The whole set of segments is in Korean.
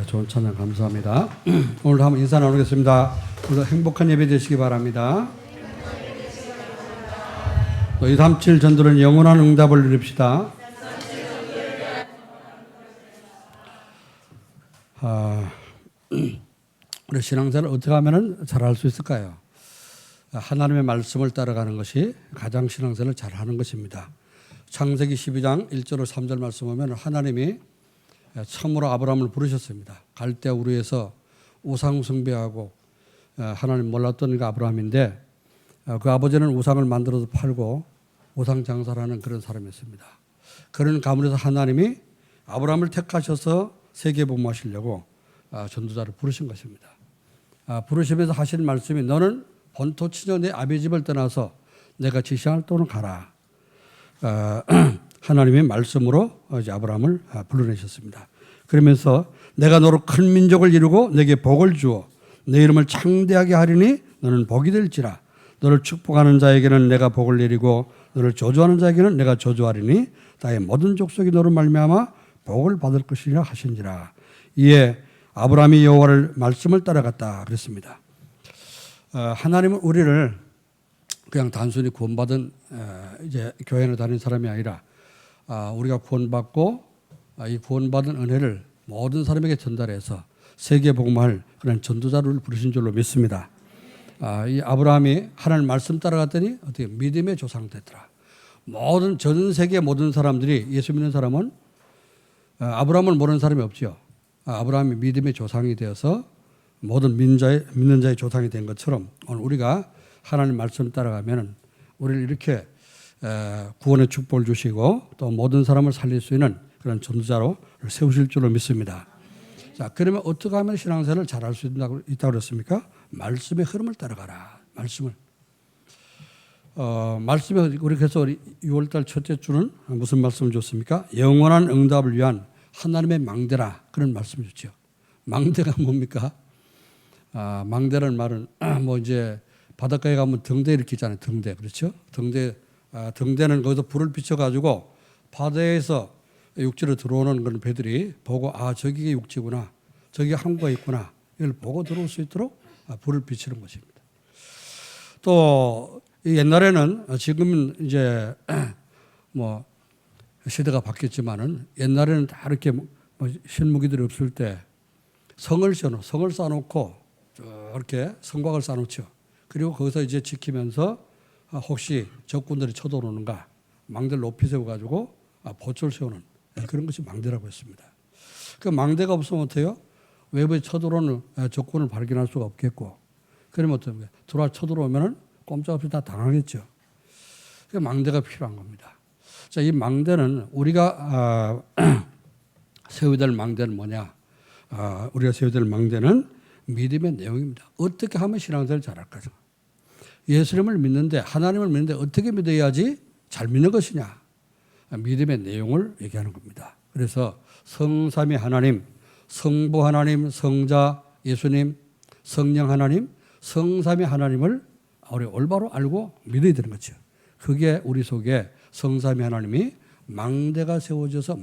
좋은 찬양 감사합니다. 오늘 한번 인사 나누겠습니다. 오늘 행복한 예배 되시기 바랍니다. 237 전도는 영원한 응답을 누립시다. 우리 신앙생활을 어떻게 하면 잘할 수 있을까요? 하나님의 말씀을 따라가는 것이 가장 신앙생활을 잘하는 것입니다. 창세기 12장 1절로 3절 말씀 보면 하나님이 처음으로 아브라함을 부르셨습니다. 갈대아 우르에서 우상 숭배하고 하나님 몰랐던 그 아브라함인데 그 아버지는 우상을 만들어서 팔고 우상 장사를 하는 그런 사람이었습니다. 그런 가문에서 하나님이 아브라함을 택하셔서 세계 복음하시려고 전도자를 부르신 것입니다. 부르시면서 하신 말씀이 너는 본토 친정 내 아비 집을 떠나서 내가 지시할 도로 가라. 하나님의 말씀으로 이제 아브라함을 불러내셨습니다. 그러면서 내가 너로 큰 민족을 이루고 내게 복을 주어 내 이름을 창대하게 하리니 너는 복이 될지라. 너를 축복하는 자에게는 내가 복을 내리고 너를 저주하는 자에게는 내가 저주하리니 나의 모든 족속이 너로 말미암아 복을 받을 것이라 하신지라. 이에 아브라함이 여호와를 말씀을 따라갔다 그랬습니다. 하나님은 우리를 그냥 단순히 구원받은 이제 교회에 다니는 사람이 아니라 우리가 구원받고 이 구원받은 은혜를 모든 사람에게 전달해서 세계 복음할 그런 전도자를 부르신 줄로 믿습니다. 이 아브라함이 하나님 말씀 따라갔더니 어떻게 믿음의 조상 됐더라. 모든 전 세계 모든 사람들이 예수 믿는 사람은 아브라함을 모르는 사람이 없죠. 아브라함이 믿음의 조상이 되어서 모든 믿는 자의 조상이 된 것처럼 오늘 우리가 하나님 말씀 따라가면 우리를 이렇게 구원의 축복을 주시고 또 모든 사람을 살릴 수 있는 그런 전도자로 세우실 줄로 믿습니다. 자, 그러면 어떻게 하면 신앙생활을 잘할 수 있다고 그랬습니까? 말씀의 흐름을 따라가라. 말씀을. 말씀에 우리 그래서 6월달 첫째 주는 무슨 말씀을 줬습니까? 영원한 응답을 위한 하나님의 망대라 그런 말씀을 줬죠. 망대가 뭡니까? 망대라는 말은 뭐 이제 바닷가에 가면 등대 이렇게 있잖아요. 등대 그렇죠? 등대는 거기서 불을 비춰가지고 바다에서 육지로 들어오는 그런 배들이 보고 저기가 육지구나, 저기가 항구가 있구나 이걸 보고 들어올 수 있도록 불을 비치는 것입니다. 또 옛날에는 지금은 이제 뭐 시대가 바뀌었지만은 옛날에는 다 이렇게 뭐 신무기들이 없을 때 성을 쌓아놓고 이렇게 성곽을 쌓아놓죠. 그리고 거기서 이제 지키면서 혹시 적군들이 쳐들어오는가 망대를 높이 세워가지고 보초를 세우는 그런 것이 망대라고 했습니다. 그 망대가 없으면 어때요? 외부에 쳐들어오는 적군을 발견할 수가 없겠고 그러면 어떻게 들어와 쳐들어오면은 꼼짝없이 다 당하겠죠. 그 망대가 필요한 겁니다. 자, 이 망대는 우리가 세워야 될 망대는 뭐냐? 우리가 세워야 될 망대는 믿음의 내용입니다. 어떻게 하면 신앙생활을 잘할까? 예수님을 믿는데 하나님을 믿는데 어떻게 믿어야지 잘 믿는 것이냐? 믿음의 내용을 얘기하는 겁니다. 그래서 성삼위 하나님, 성부 하나님, 성자 예수님, 성령 하나님, 성삼위 하나님을 우리 올바로 알고 믿어야 되는 거죠. 그게 우리 속에 성삼위 하나님이 망대로 세워져서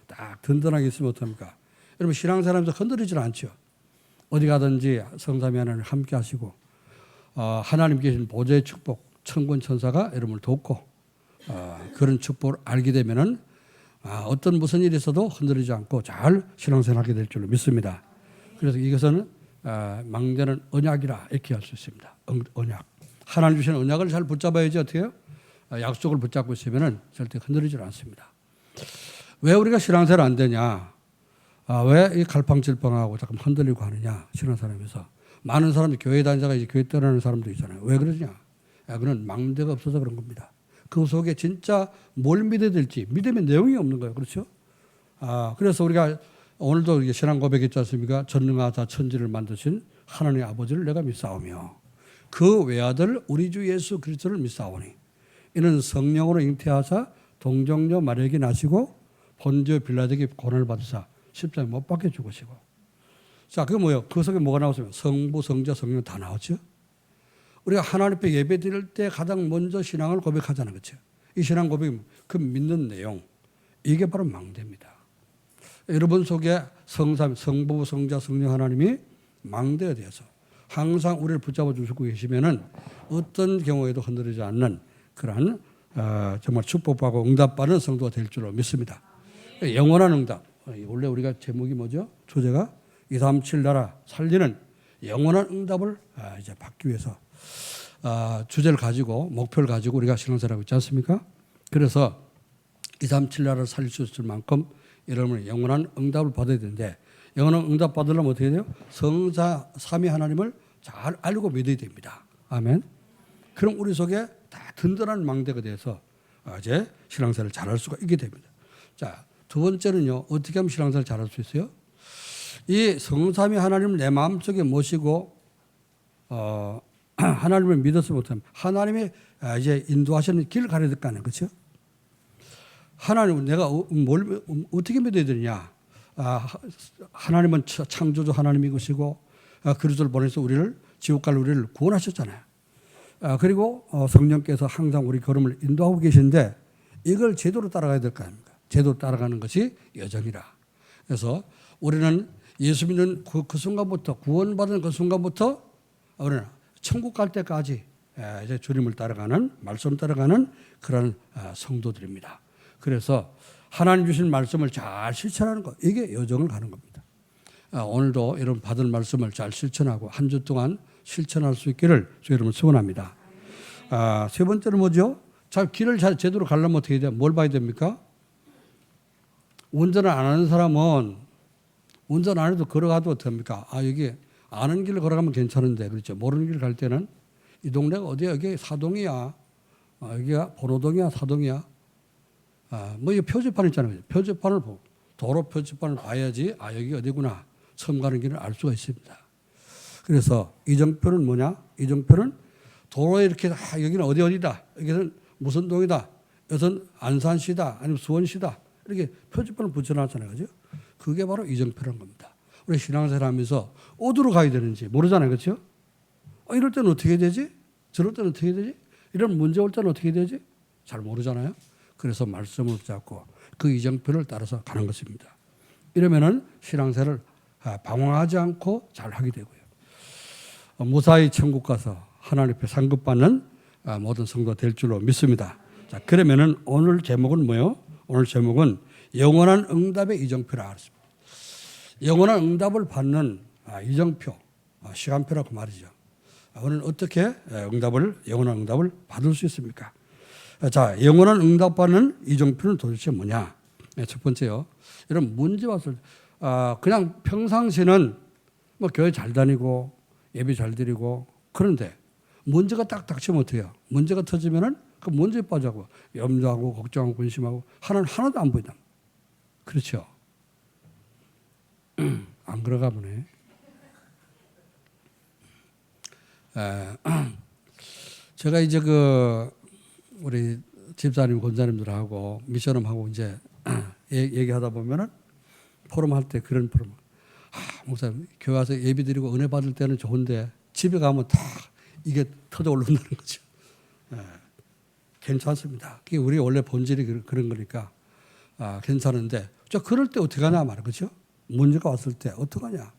딱 든든하게 있으면 어떡합니까? 여러분 신앙생활하면서 흔들리질 않죠. 어디 가든지 성삼위 하나님을 함께 하시고 하나님 계신 보좌의 축복, 천군 천사가 여러분을 돕고 그런 축복을 알게 되면은 어떤 무슨 일이 있어도 흔들리지 않고 잘 신앙생활하게 될 줄로 믿습니다. 그래서 이것은 망대는 언약이라 이렇게 할 수 있습니다. 언약. 하나님 주신 언약을 잘 붙잡아야지 어떻게 해요? 약속을 붙잡고 있으면은 절대 흔들리지 않습니다. 왜 우리가 신앙생활 안 되냐? 왜 이 갈팡질팡하고 자꾸 흔들리고 하느냐? 신앙생활에서 많은 사람들이 교회 다니다가 이제 교회 떠나는 사람도 있잖아요. 왜 그러냐? 그건 망대가 없어서 그런 겁니다. 그 속에 진짜 뭘 믿어야 될지 믿음의 내용이 없는 거예요. 그렇죠? 그래서 우리가 오늘도 신앙 고백했지 않습니까? 전능하사 천지를 만드신 하나님의 아버지를 내가 믿사오며 그 외아들 우리 주 예수 그리스도를 믿사오니 이는 성령으로 잉태하사 동정녀 마리아에게 나시고 본디오 빌라도에게 고난을 받으사 십자가에 못 박혀 죽으시고 자, 그게 뭐예요? 그 속에 뭐가 나왔으면 성부, 성자, 성령 다 나왔죠. 우리가 하나님 앞에 예배 드릴 때 가장 먼저 신앙을 고백하자는 거죠. 이 신앙 고백이 그 믿는 내용 이게 바로 망대입니다. 여러분 속에 성삼, 성부, 성자, 성령 하나님이 망대가 되어서 항상 우리를 붙잡아 주시고 계시면은 어떤 경우에도 흔들리지 않는 그러한 정말 축복받고 응답받는 성도가 될 줄로 믿습니다. 영원한 응답. 원래 우리가 제목이 뭐죠? 주제가 237 나라 살리는 영원한 응답을 이제 받기 위해서 주제를 가지고 목표를 가지고 우리가 신앙생활하고 있지 않습니까? 그래서 237 나라를 살릴 수 있을 만큼 여러분은 영원한 응답을 받아야 되는데 영원한 응답 받으려면 어떻게 돼요? 성자 삼위 하나님을 잘 알고 믿어야 됩니다. 아멘. 그럼 우리 속에 다 든든한 망대가 돼서 이제 신앙생활을 잘할 수가 있게 됩니다. 자, 두 번째는요. 어떻게 하면 신앙생활을 잘할 수 있어요? 이 성삼위 하나님을 내 마음속에 모시고 하나님을 믿어서 못하면 하나님이 이제 인도하시는 길을 가려야 될 거 아니에요. 그렇죠? 하나님 내가 뭘 어떻게 믿어야 되느냐? 하나님은 창조주 하나님이시고 그리스도를 보내서 우리를 지옥 갈 우리를 구원하셨잖아요. 그리고 성령께서 항상 우리 걸음을 인도하고 계신데 이걸 제대로 따라가야 될 거 아닙니까? 제대로 따라가는 것이 여정이라. 그래서 우리는 예수 믿는 그 순간부터 구원받은 그 순간부터 우리는 천국 갈 때까지 이제 주님을 따라가는 말씀 따라가는 그런 성도들입니다. 그래서 하나님 주신 말씀을 잘 실천하는 것 이게 여정을 가는 겁니다. 오늘도 여러분 받은 말씀을 잘 실천하고 한 주 동안 실천할 수 있기를 주 여러분 소원합니다. 세 번째는 뭐죠? 길을 잘 제대로 가려면 어떻게 해야 돼요? 뭘 봐야 됩니까? 운전을 안 하는 사람은 운전 안 해도 걸어가도 어떻습니까? 여기 아는 길을 걸어가면 괜찮은데 그렇죠. 모르는 길 갈 때는 이 동네가 어디야? 여기 사동이야. 여기가 번호동이야, 사동이야. 뭐 이 표지판 있잖아요. 표지판을 보고 도로 표지판을 봐야지 여기 어디구나. 처음 가는 길을 알 수가 있습니다. 그래서 이정표는 뭐냐? 이정표는 도로에 이렇게 여기는 어디다. 여기는 무슨 동이다. 여기는 안산시다. 아니면 수원시다. 이렇게 표지판을 붙여놨잖아요. 그죠? 그게 바로 이정표라는 겁니다. 우리 신앙생활 하면서 어디로 가야 되는지 모르잖아요. 그렇죠? 이럴 때는 어떻게 해야 되지? 저럴 때는 어떻게 해야 되지? 이런 문제 올 때는 어떻게 해야 되지? 잘 모르잖아요. 그래서 말씀을 잡고 그 이정표를 따라서 가는 것입니다. 이러면은 신앙생활을 방황하지 않고 잘 하게 되고요. 무사히 천국 가서 하나님 앞에 상급받는 모든 성도가 될 줄로 믿습니다. 자, 그러면은 오늘 제목은 뭐예요? 오늘 제목은 영원한 응답의 이정표라 하겠습니다. 영원한 응답을 받는 이정표, 시간표라고 말이죠. 오늘 어떻게 영원한 응답을 받을 수 있습니까? 자, 영원한 응답받는 이정표는 도대체 뭐냐? 첫 번째요. 여러분 문제 왔을 때 그냥 평상시는 뭐 교회 잘 다니고 예배 잘 드리고 그런데 문제가 딱 닥치면 어떻게 해요? 문제가 터지면은 그 문제에 빠져고 염려하고 걱정하고 근심하고 하나도 안 보인다. 그렇죠? 안 그러가 보네. 제가 이제 우리 집사님, 권사님들하고 미션홈하고 이제 얘기하다 보면은 포럼 할 때 그런 포럼. 목사님, 교회 와서 예배 드리고 은혜 받을 때는 좋은데 집에 가면 다 이게 터져 올라온다는 거죠. 괜찮습니다. 그게 우리 원래 본질이 그런 거니까 괜찮은데 그럴 때 어떻게 하냐 말이에요. 그렇죠? 문제가 왔을 때 어떻게 하냐.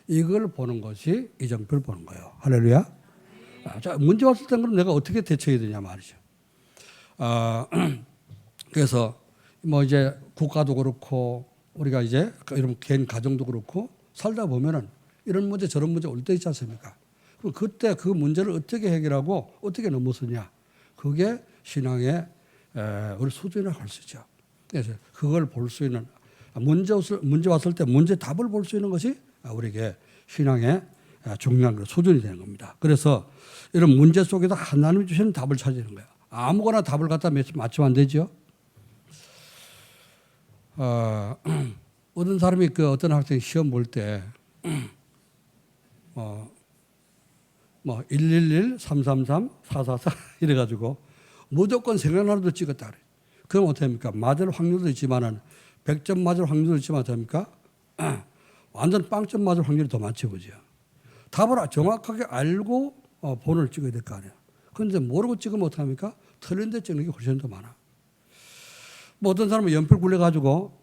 이걸 보는 것이 이정표를 보는 거예요. 할렐루야. 자, 문제 왔을 때는 그럼 내가 어떻게 대처해야 되냐 말이죠. 그래서 뭐 이제 국가도 그렇고 우리가 이제 이런 개인 가정도 그렇고 살다 보면은 이런 문제 저런 문제 올 때 있지 않습니까? 그럼 그때 그 문제를 어떻게 해결하고 어떻게 넘어서냐. 그게 신앙의 우리 수준이라고 할 수 있죠. 그래서 그걸 볼 수 있는 문제 왔을 때 문제 답을 볼 수 있는 것이 우리에게 신앙의 중요한 수준이 되는 겁니다. 그래서 이런 문제 속에서 하나님이 주시는 답을 찾는 거예요. 아무거나 답을 갖다 맞추면 안 되죠. 어떤 사람이 어떤 학생이 시험 볼 때 111, 333, 444 이래가지고 무조건 생각나는 대로 찍었다 그래요. 그럼 어떻게 합니까? 맞을 확률도 있지만은 100점 맞을 확률도 있지만 어떻게 합니까? 완전 빵점 맞을 확률이 더 많지 보죠. 답을 정확하게 알고 본을 찍어야 될 거 아니에요. 그런데 모르고 찍으면 어떻게 합니까? 틀린 데 찍는 게 훨씬 더 많아. 뭐 어떤 사람은 연필 굴려가지고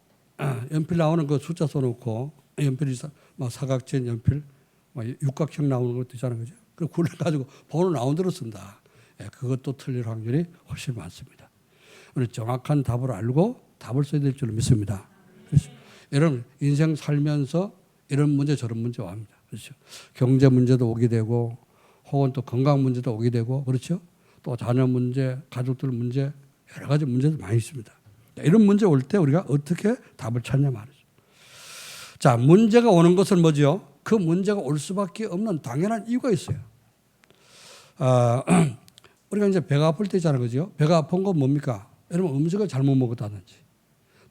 연필 나오는 그 숫자 써놓고 연필이 막 사각지연 연필, 막 육각형 나오는 것도 있잖아요, 그죠? 그 굴려 가지고 번호 나온 대로 쓴다. 예, 그것도 틀릴 확률이 훨씬 많습니다. 우리 정확한 답을 알고 답을 써야 될 줄 믿습니다. 그렇죠? 여러분 인생 살면서 이런 문제 저런 문제 옵니다. 그렇죠? 경제 문제도 오게 되고 혹은 또 건강 문제도 오게 되고 그렇죠? 또 자녀 문제, 가족들 문제 여러 가지 문제도 많이 있습니다. 이런 문제 올 때 우리가 어떻게 답을 찾냐 말이죠. 자, 문제가 오는 것은 뭐죠? 그 문제가 올 수밖에 없는 당연한 이유가 있어요. 우리가 이제 배가 아플 때 있잖아요, 그죠? 배가 아픈 건 뭡니까? 여러분 음식을 잘못 먹었다든지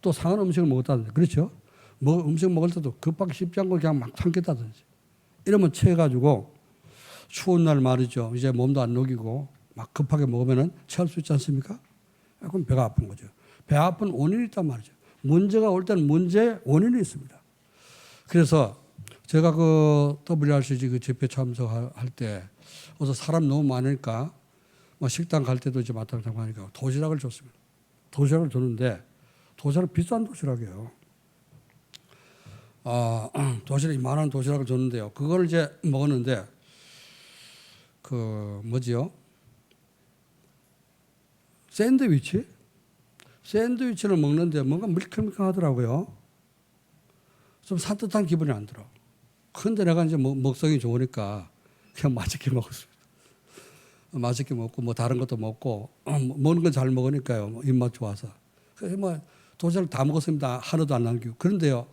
또 상한 음식을 먹었다든지 그렇죠? 뭐 음식 먹을 때도 급하게 씹지 않고 그냥 막 삼켰다든지 이러면 체해가지고 추운 날 말이죠. 이제 몸도 안 녹이고 막 급하게 먹으면 체할 수 있지 않습니까? 그럼 배가 아픈 거죠. 배 아픈 원인이 있단 말이죠. 문제가 올 때는 문제의 원인이 있습니다. 그래서 제가 그 WRCG 그 집회 참석할 때 어서 사람 너무 많으니까 뭐 식당 갈 때도 이제 마땅하고 하니까 도시락을 줬습니다. 도시락을 줬는데 도시락 비싼 도시락이에요. 도시락 이만한 도시락을 줬는데요. 그걸 이제 먹었는데 그 뭐지요? 샌드위치를 먹는데 뭔가 물컹물컹하더라고요. 좀 산뜻한 기분이 안 들어. 근데 내가 이제 먹성이 좋으니까 그냥 맛있게 먹었습니다. 맛있게 먹고 뭐 다른 것도 먹고 먹는 건 잘 먹으니까요. 뭐 입맛 좋아서. 그래서 뭐 도시락 다 먹었습니다. 하나도 안 남기고. 그런데요.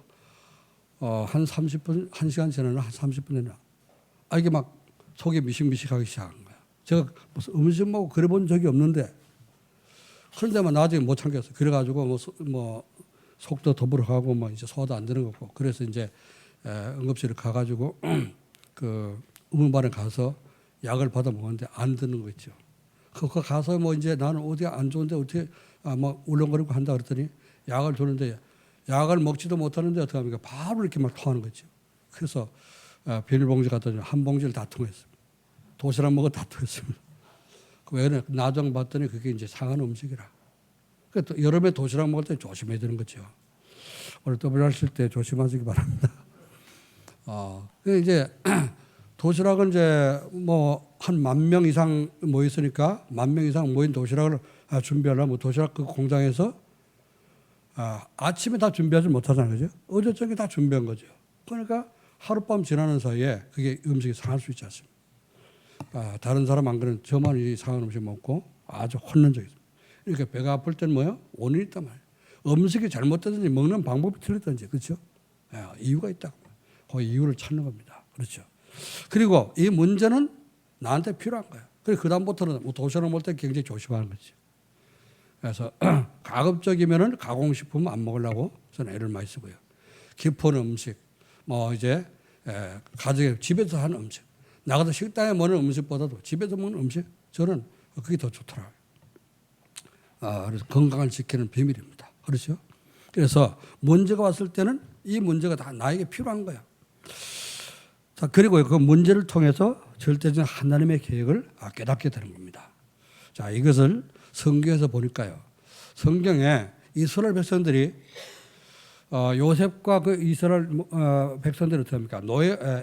한 30분, 1시간 지나나 한 30분 지나. 이게 막 속이 미식미식하기 시작한 거야. 제가 무슨 음식 먹고 그래 본 적이 없는데 그런데 막 나중에 못 참겠어요. 그래가지고 뭐 속도 더불어가고 뭐 이제 소화도 안 되는 거고. 그래서 이제 응급실에 가가지고 그 의무반에 가서 약을 받아 먹었는데 안 드는 거 있죠. 그거 가서 뭐 이제 나는 어디가 안 좋은데 어떻게 뭐 울렁거리고 한다 그랬더니 약을 주는데 약을 먹지도 못하는데 어떻게 합니까? 바로 이렇게 막 토하는 거죠. 그래서 비닐봉지 갖다 주면 한 봉지를 다 통했습니다. 도시락 먹어 다 통했습니다. 왜 그래? 나중 봤더니 그게 이제 상한 음식이라. 그러니까 여름에 도시락 먹을 때 조심해야 되는 거죠. 오늘 WRC 때 조심하시기 바랍니다. 이제 도시락은 이제 뭐 한 10,000명 이상 모였으니까 10,000명 이상 모인 도시락을 준비하려면 도시락 그 공장에서 아침에 다 준비하지 못하잖아요. 그죠? 어제 저녁에 다 준비한 거죠. 그러니까 하룻밤 지나는 사이에 그게 음식이 상할 수 있지 않습니까? 다른 사람 안 그러는 저만 이 상한 음식 먹고 아주 혼란적이습니다. 그러니까 배가 아플 때는 뭐예요? 원인이 있단 말이에요. 음식이 잘못되든지 먹는 방법이 틀렸든지 그렇죠? 이유가 있다고. 그 이유를 찾는 겁니다. 그렇죠? 그리고 이 문제는 나한테 필요한 거예요. 그래서 그다음부터는 뭐 도시락 먹을 때 굉장히 조심하는 거죠. 그래서 가급적이면은 가공식품 안 먹으려고 저는 애를 많이 쓰고요. 깊은 음식, 뭐 이제 가족의 집에서 하는 음식, 나가서 식당에 먹는 음식보다도 집에서 먹는 음식 저는 그게 더 좋더라고요. 그래서 건강을 지키는 비밀입니다. 그렇죠? 그래서 문제가 왔을 때는 이 문제가 다 나에게 필요한 거야. 자, 그리고 그 문제를 통해서 절대적인 하나님의 계획을 깨닫게 되는 겁니다. 자, 이것을 성경에서 보니까요. 성경에 이스라엘 백성들이 요셉과 그 이스라엘 백성들이 어떻게 합니까?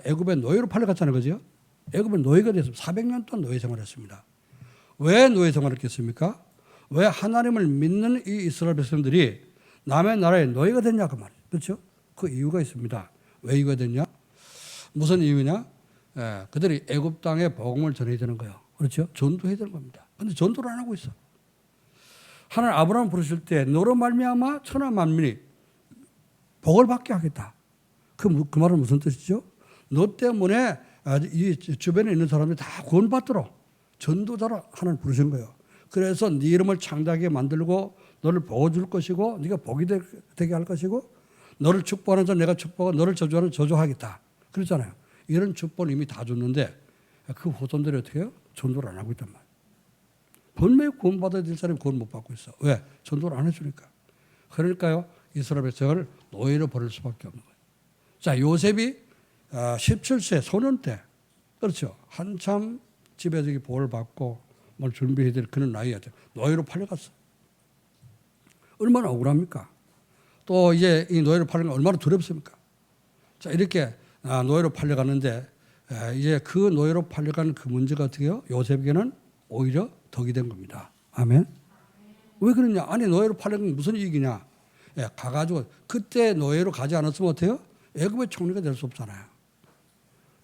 애굽의 노예로 팔려갔잖아요. 그죠? 애굽의 노예가 됐습니다. 400년 동안 노예 생활했습니다. 왜 노예 생활했겠습니까? 왜 하나님을 믿는 이 이스라엘 백성들이 남의 나라의 노예가 됐냐 그 말이에요. 그렇죠? 그 이유가 있습니다. 왜 이유가 됐냐? 무슨 이유냐? 그들이 애굽 땅에 복음을 전해야 되는 거예요. 그렇죠? 전도해야 되는 겁니다. 그런데 전도를 안 하고 있어. 하나님 아브라함 부르실 때 너로 말미암아 천하 만민이 복을 받게 하겠다. 그 말은 무슨 뜻이죠? 너 때문에 이 주변에 있는 사람들이 다 구원받도록 전도자로 하나님 부르신 거예요. 그래서 네 이름을 창대하게 만들고 너를 보호줄 것이고 네가 복이 되게 할 것이고 너를 축복하는 자 내가 축복하고 너를 저주하는 저주하겠다. 그렇잖아요. 이런 축복을 이미 다 줬는데 그 후손들이 어떻게 해요? 전도를 안 하고 있단 말이에요. 분명히 구원받아야 될 사람이 구원 못 받고 있어. 왜? 전도를 안 해주니까. 그러니까요. 이스라엘 백성을 노예로 버릴 수밖에 없는 거예요. 자, 요셉이 17세 소년 때 그렇죠. 한참 집에서 복을 받고 뭘 준비해야 될 그런 나이였죠. 노예로 팔려갔어. 얼마나 억울합니까? 또 이제 이 노예로 팔린 게 얼마나 두렵습니까? 자, 이렇게 노예로 팔려갔는데 이제 그 노예로 팔려간 그 문제가 어떻게 해요? 요셉에게는 오히려 덕이 된 겁니다. 아멘. 왜 그러냐? 아니 노예로 팔려간 건 무슨 이익이냐? 가가지고 그때 노예로 가지 않았으면 어때요? 애굽의 총리가 될 수 없잖아요.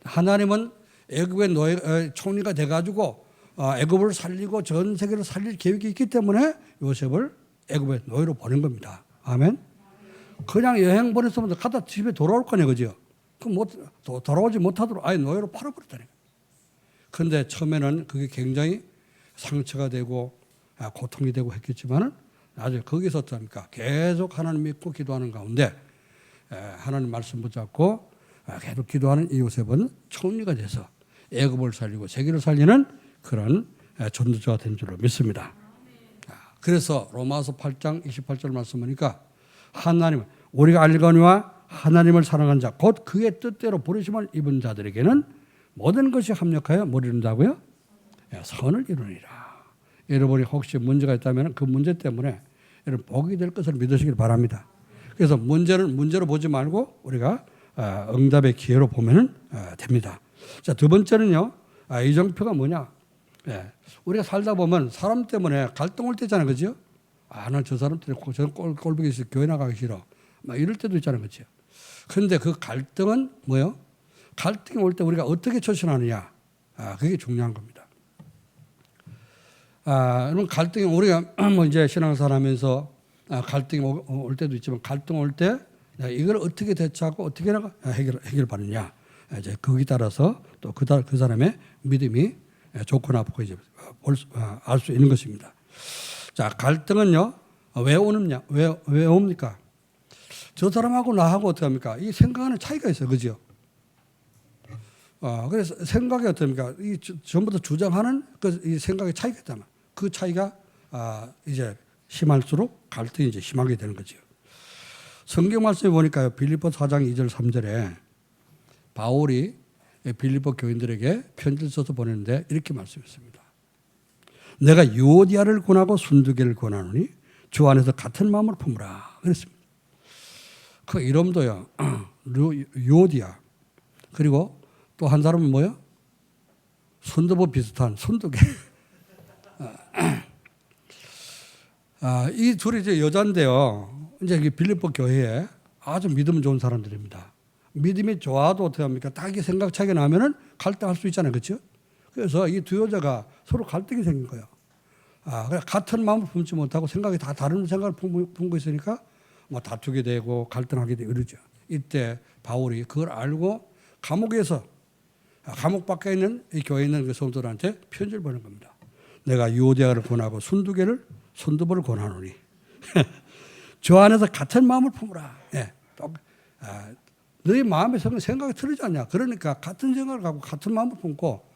하나님은 애굽의 노예 총리가 돼가지고 애굽을 살리고 전 세계를 살릴 계획이 있기 때문에 요셉을 애굽의 노예로 보낸 겁니다. 아멘. 그냥 여행 보냈으면 가다 집에 돌아올 거네, 그죠? 그럼 돌아오지 못하도록 아예 노예로 팔아버렸다니까. 그런데 처음에는 그게 굉장히 상처가 되고 고통이 되고 했겠지만은 나중에 거기서 어떻습니까? 계속 하나님 믿고 기도하는 가운데 하나님 말씀 붙잡고 계속 기도하는 이 요셉은 총리가 돼서 애굽을 살리고 세계를 살리는 그런 전도자가 된 줄로 믿습니다. 그래서 로마서 8장 28절 말씀 보니까 하나님 우리가 알거니와 하나님을 사랑하는 자 곧 그의 뜻대로 부르심을 입은 자들에게는 모든 것이 합력하여 뭘 이룬다고요? 선을 이루니라. 여러분이 혹시 문제가 있다면 그 문제 때문에 여러분 복이 될 것을 믿으시길 바랍니다. 그래서 문제를 문제로 보지 말고 우리가 응답의 기회로 보면 됩니다. 자, 두 번째는요. 이정표가 뭐냐? 우리가 살다 보면 사람 때문에 갈등 올 때 있잖아요. 그죠? 나 저 사람 때문에 저는 꼴보기 싫어. 교회 나가기 싫어. 막 이럴 때도 있잖아요. 그죠? 그런데 그 갈등은 뭐예요? 갈등이 올 때 우리가 어떻게 처신하느냐. 그게 중요한 겁니다. 여러분 갈등이 우리가 뭐 이제 신앙생활 하면서 갈등이 올 때도 있지만 갈등 올 때 이걸 어떻게 대처하고 어떻게 해결받느냐. 이제 거기 따라서 또 그 사람의 믿음이 좋고 나쁘고 이제 알 수 있는 것입니다. 자, 갈등은요, 왜 오느냐? 왜 옵니까? 저 사람하고 나하고 어떻게 합니까? 이 생각하는 차이가 있어요. 그죠? 그래서 생각이 어떻습니까? 전부 다 주장하는 이 생각의 차이가 있다면 그 차이가 이제 심할수록 갈등이 이제 심하게 되는 거죠. 성경 말씀에 보니까요, 빌립보 4장 2절 3절에 바울이 빌립보 교인들에게 편지를 써서 보냈는데 이렇게 말씀했습니다. 내가 유오디아를 권하고 순두개를 권하노니 주 안에서 같은 마음을 품으라. 그랬습니다. 그 이름도요, 유오디아. 그리고 또 한 사람은 뭐요? 순두부 비슷한 순두개. 이 둘이 이제 여자인데요. 이제 빌립보 교회에 아주 믿음 좋은 사람들입니다. 믿음이 좋아도 어떻게 합니까? 딱 이게 생각 차이가 나면은 갈등할 수 있잖아요. 그렇죠? 그래서 이 두 여자가 서로 갈등이 생긴 거예요. 그래 같은 마음을 품지 못하고 생각이 다 다른 생각을 품고 있으니까 뭐 다투게 되고 갈등하게 되고 이러죠. 이때 바울이 그걸 알고 감옥에서 감옥 밖에 있는 이 교회에 있는 그 성도들한테 편지를 보낸 겁니다. 내가 유오디아를 권하고 순두부를 권하노니 저 안에서 같은 마음을 품으라. 너희 마음의 생각이 틀리지 않냐. 그러니까 같은 생각을 갖고 같은 마음을 품고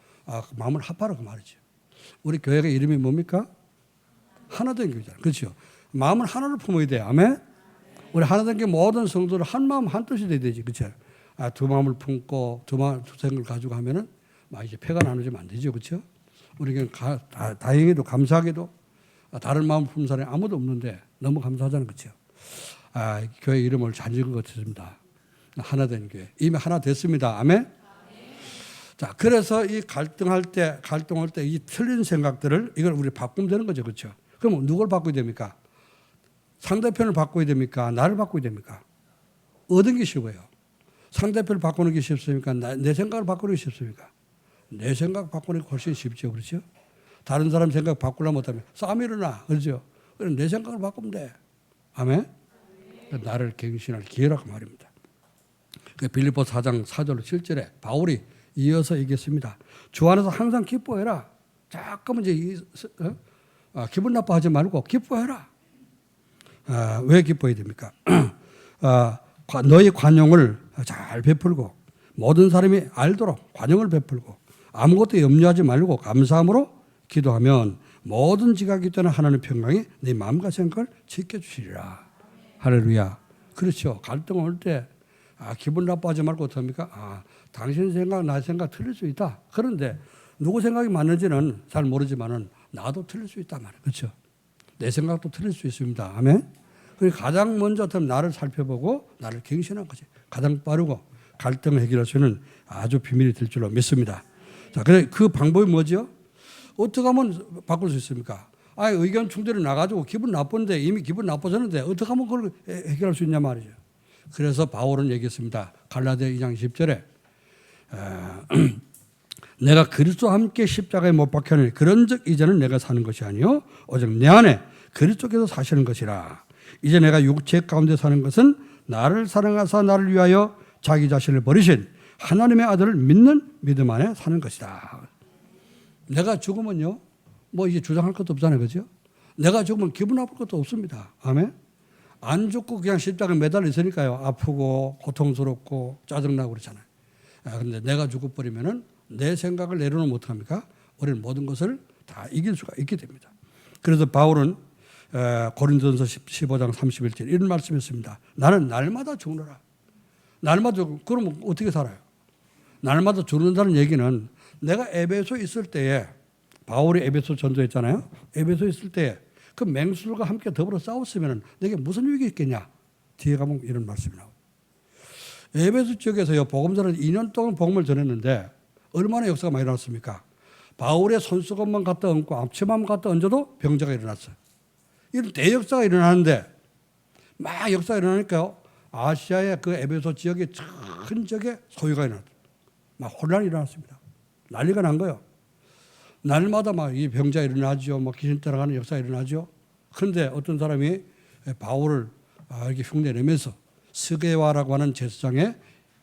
마음을 합하라고 말이죠. 우리 교회가 이름이 뭡니까? 하나된 교회잖아요. 그렇죠? 마음을 하나로 품어야 돼요. 아멘? 우리 하나된 교회 모든 성도들 한 마음 한 뜻이 돼야 되지. 그렇죠? 두 마음을 품고 두 생각을 가지고 하면은 이제 패가 나누지면 안 되죠. 그렇죠? 우리 다행히도 감사하게도 다른 마음을 품는 사람이 아무도 없는데 너무 감사하잖아요. 그렇죠? 교회 이름을 잘 지은 것 같습니다. 하나된 교회. 이미 하나 됐습니다. 아멘? 자, 그래서 이 갈등할 때 이 틀린 생각들을 이걸 우리 바꾸면 되는 거죠. 그렇죠? 그럼 누굴 바꿔야 됩니까? 상대편을 바꿔야 됩니까? 나를 바꿔야 됩니까? 어떤 게 쉬워요? 상대편을 바꾸는 게 쉽습니까? 내 생각을 바꾸는 게 쉽습니까? 내 생각 바꾸는 게 훨씬 쉽죠. 그렇죠? 다른 사람 생각 바꾸려면 못하면 싸움이 일어나. 그렇죠? 그럼 내 생각을 바꾸면 돼. 아멘? 나를 갱신할 기회라고 말입니다. 빌립보 4장 4절 7절에 바울이 이어서 얘기했습니다. 주 안에서 항상 기뻐해라. 잠깐만 이제 기분 나빠하지 말고 기뻐해라. 왜 기뻐해야 됩니까? 너희 관용을 잘 베풀고 모든 사람이 알도록 관용을 베풀고 아무것도 염려하지 말고 감사함으로 기도하면 모든 지각이 되는 하나님의 평강이 네 마음과 생각을 지켜주시리라. 할렐루야. 그렇죠. 갈등 올 때 기분 나빠하지 말고 어떡합니까? 당신 생각, 나 생각 틀릴 수 있다. 그런데 누구 생각이 맞는지는 잘 모르지만은 나도 틀릴 수 있단 말이에요. 그렇죠? 내 생각도 틀릴 수 있습니다. 아멘? 그리고 가장 먼저 나를 살펴보고 나를 갱신한 것이 가장 빠르고 갈등을 해결할 수 있는 아주 비밀이 될 줄로 믿습니다. 자, 그래 그 방법이 뭐죠? 어떻게 하면 바꿀 수 있습니까? 의견 충돌이 나가지고 기분 나쁜데 이미 기분 나빠졌는데 어떻게 하면 그걸 해결할 수 있냐 말이죠. 그래서 바울은 얘기했습니다. 갈라디아 2장 10절에 내가 그리스도와 함께 십자가에 못 박혀는 그런즉 이제는 내가 사는 것이 아니요 오직 내 안에 그리스도께서 사시는 것이라. 이제 내가 육체 가운데 사는 것은 나를 사랑하사 나를 위하여 자기 자신을 버리신 하나님의 아들을 믿는 믿음 안에 사는 것이다. 내가 죽으면요 뭐 이제 주장할 것도 없잖아요, 그죠? 내가 죽으면 기분 나쁠 것도 없습니다. 아멘. 안 죽고 그냥 십자가에 매달려 있으니까요 아프고 고통스럽고 짜증나고 그렇잖아요. 그런데 내가 죽어버리면은 내 생각을 내려놓으면 어떡합니까? 우리는 모든 것을 다 이길 수가 있게 됩니다. 그래서 바울은 고린도전서 15장 31절 이런 말씀했습니다. 나는 날마다 죽노라. 날마다 그러면 어떻게 살아요? 날마다 죽는다는 얘기는 내가 에베소 있을 때에 바울이 에베소 전도했잖아요. 에베소 있을 때에 그 맹수들과 함께 더불어 싸웠으면 내게 무슨 유익이 있겠냐? 뒤에 가면 이런 말씀이 나와요. 에베소 지역에서요 복음자를 2년 동안 복음을 전했는데 얼마나 역사가 많이 일어났습니까? 바울의 손수건만 갖다 얹고 앞치마만 갖다 얹어도 병자가 일어났어요. 이런 대역사가 일어나는데 막 역사가 일어나니까요. 아시아의 그 에베소 지역에 큰 적의 소유가 일어났어요. 막 혼란이 일어났습니다. 난리가 난 거예요. 날마다 막 이 병자 일어나죠. 막 귀신 따라가는 역사가 일어나죠. 그런데 어떤 사람이 바울을 이렇게 흉내내면서 스게와라고 하는 제사장의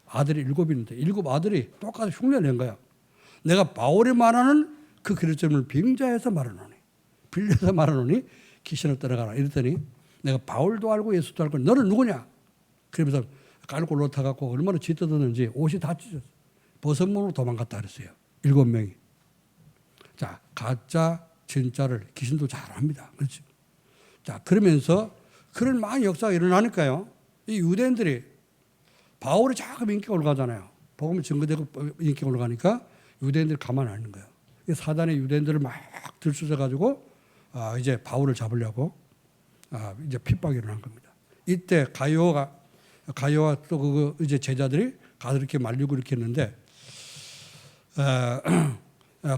아들이 7있는데 7 아들이 똑같이 흉내낸 거야. 내가 바울이 말하는 그 그리스도를 빙자해서 말하노니 빌려서 말하노니 귀신을 따라가라 이랬더니 내가 바울도 알고 예수도 알고 너는 누구냐? 그러면서 깔고 올라타갖고 얼마나 짖어졌는지 옷이 다 찢어졌어. 버선문으로 도망갔다 그랬어요. 7명이. 자, 가짜 진짜를 귀신도 잘 압니다. 그렇죠? 자, 그러면서 그런 많은 역사가 일어나니까요. 이 유대인들이 바울이 자꾸 인기가 올라가잖아요. 복음이 증거되고 인기가 올라가니까 유대인들이 가만 안 있는 거예요. 사단의 유대인들을 막 들쑤셔가지고 이제 바울을 잡으려고 이제 핍박이 일어난 겁니다. 이때 가이오와 또 그 이제 제자들이 가서 이렇게 말리고 이렇게 했는데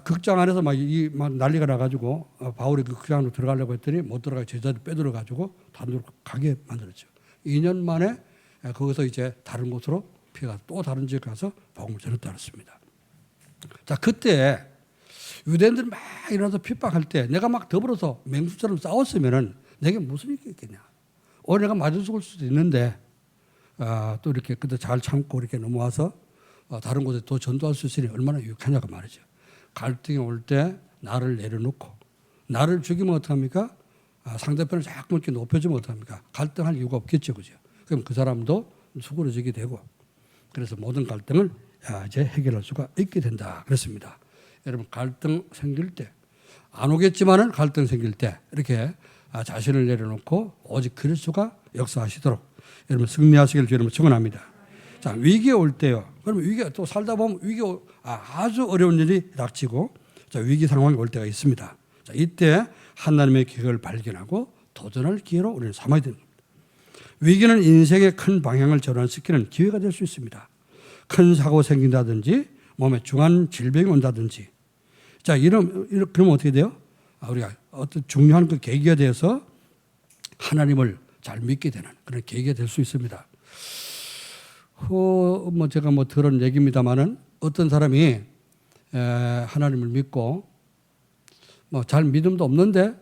극장 안에서 막 난리가 나가지고 바울이 그 극장으로 들어가려고 했더니 못 들어가 제자들 빼들어가지고 단독으로 가게 만들었죠. 2년 만에 거기서 이제 다른 곳으로 피해가 또 다른 지역 가서 복음을 전했다 그랬습니다. 자, 그때 유대인들이 막 일어나서 핍박할 때 내가 막 더불어서 맹수처럼 싸웠으면은 내게 무슨 일이 있겠냐. 오늘 내가 맞아 죽을 수도 있는데 또 이렇게 그때 잘 참고 이렇게 넘어와서 다른 곳에 또 전도할 수 있으니 얼마나 유익하냐고 말이죠. 갈등이 올 때 나를 내려놓고 나를 죽이면 어떡합니까? 상대편을 자꾸 이렇게 높여주면 어떡합니까? 갈등할 이유가 없겠죠. 그죠? 그럼 그 사람도 수그러지게 되고 그래서 모든 갈등을 이제 해결할 수가 있게 된다. 그렇습니다. 여러분 갈등 생길 때 안 오겠지만은 갈등 생길 때 이렇게 자신을 내려놓고 오직 그리스도가 역사하시도록 여러분 승리하시길 주님을 축원합니다. 자, 위기가 올 때요. 그러면 위기가 또 살다 보면 아주 어려운 일이 닥치고 자, 위기 상황이 올 때가 있습니다. 자, 이때 하나님의 계획을 발견하고 도전할 기회로 우리는 삼아야 됩니다. 위기는 인생의 큰 방향을 전환시키는 기회가 될 수 있습니다. 큰 사고 생긴다든지 몸에 중한 질병이 온다든지 자, 그러면 어떻게 돼요? 우리가 어떤 중요한 그 계기가 돼서 하나님을 잘 믿게 되는 그런 계기가 될 수 있습니다. 제가 들은 얘기입니다만은 어떤 사람이 하나님을 믿고 잘 믿음도 없는데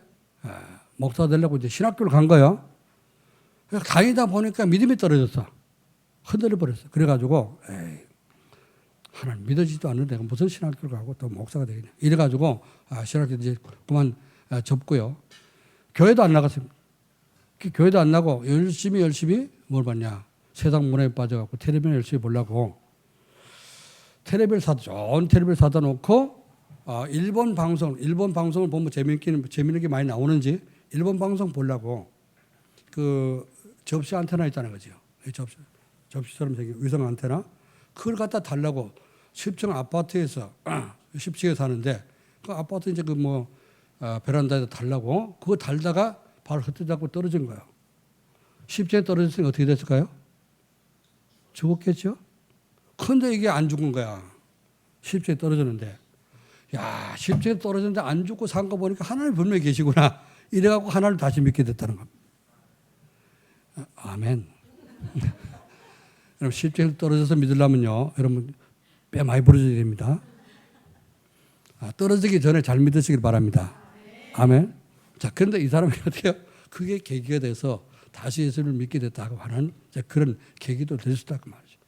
목사 되려고 이제 신학교를 간 거예요. 다니다 보니까 믿음이 떨어졌어. 흔들려 버렸어. 그래가지고 하나님 믿어지지도 않는데 무슨 신학교를 가고 또 목사가 되겠냐. 이래가지고 신학교 이제 그만 접고요. 교회도 안 나갔습니다. 교회도 안 나고 열심히 뭘 봤냐. 세상 문화에 빠져갖고 텔레비전 열심히 보려고 좋은 텔레비전 사다 놓고 일본 방송을 보면 재미있는 게 많이 나오는지 일본 방송 보려고 그 접시 안테나 있잖아요, 그죠? 접시처럼 생긴 위성 안테나 그걸 갖다 달라고 10층 아파트에서 10층에 사는데 그 아파트 이제 베란다에다 달라고 그거 달다가 바로 흩어져갖고 떨어진 거예요. 십자가에 떨어졌으니까 어떻게 됐을까요? 죽었겠죠? 근데 이게 안 죽은 거야. 십자가에 떨어졌는데. 야, 십자가에 떨어졌는데 안 죽고 산 거 보니까 하나님 분명히 계시구나. 이래갖고 하나님 다시 믿게 됐다는 겁니다. 아멘. 여러분, 십자가에 떨어져서 믿으려면요, 여러분, 뼈 많이 부러져야 됩니다. 떨어지기 전에 잘 믿으시길 바랍니다. 아멘. 자, 그런데 이 사람이 어떻게 해요? 그게 계기가 돼서 다시 예수를 믿게 됐다고 하는 그런 계기도 될 수 있다고 말이죠.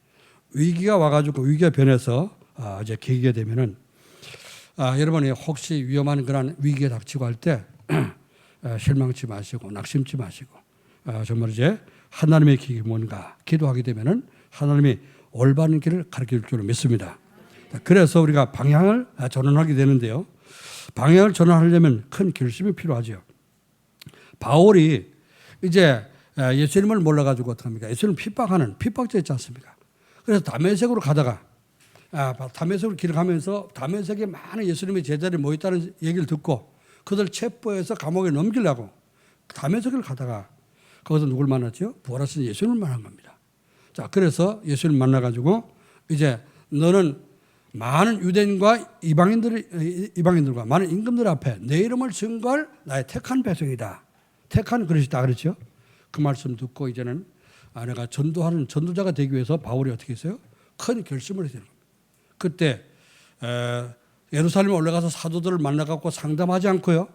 위기가 와가지고 위기가 변해서 이제 계기가 되면은 여러분이 혹시 위험한 그런 위기에 닥치고 할 때 실망치 마시고 낙심치 마시고 정말 이제 하나님의 길이 뭔가 기도하게 되면은 하나님이 올바른 길을 가르쳐 줄 줄 믿습니다. 그래서 우리가 방향을 전환하게 되는데요. 방향을 전환하려면 큰 결심이 필요하죠. 바울이 이제 예수님을 몰라가지고 어떡합니까? 예수님을 핍박하는 핍박자 있지 않습니까? 그래서 다메섹으로 가다가 다메섹으로 길을 가면서 다메섹에 많은 예수님의 제자들이 모였다는 얘기를 듣고 그들 체포해서 감옥에 넘기려고 다메섹을 가다가 거기서 누굴 만났죠? 부활하신 예수님을 만난 겁니다. 자, 그래서 예수님을 만나가지고 이제 너는 많은 유대인과 이방인들과 많은 임금들 앞에 내 이름을 증거할 나의 택한 백성이다. 택한 그릇이다 그랬죠. 그 말씀 듣고 이제는 내가 전도하는 전도자가 되기 위해서 바울이 어떻게 했어요? 큰 결심을 해야 되는 겁니다. 그때 예루살렘에 올라가서 사도들을 만나갖고 상담하지 않고요.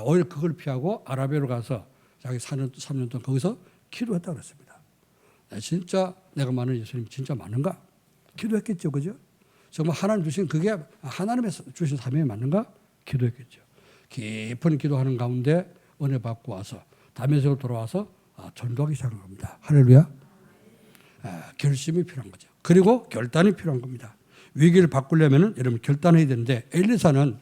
오히려 그걸 피하고 아라비아로 가서 자기 3년 동안 거기서 기도했다고 그랬습니다. 진짜 내가 말하는 예수님 진짜 맞는가? 기도했겠죠. 그죠? 정말 하나님 주신 그게 하나님의 주신 사명이 맞는가? 기도했겠죠. 깊은 기도하는 가운데 은혜 받고 와서 다메섹으로 돌아와서 전도하기 시작한 겁니다. 할렐루야. 결심이 필요한 거죠. 그리고 결단이 필요한 겁니다. 위기를 바꾸려면 여러분 결단해야 되는데 엘리사는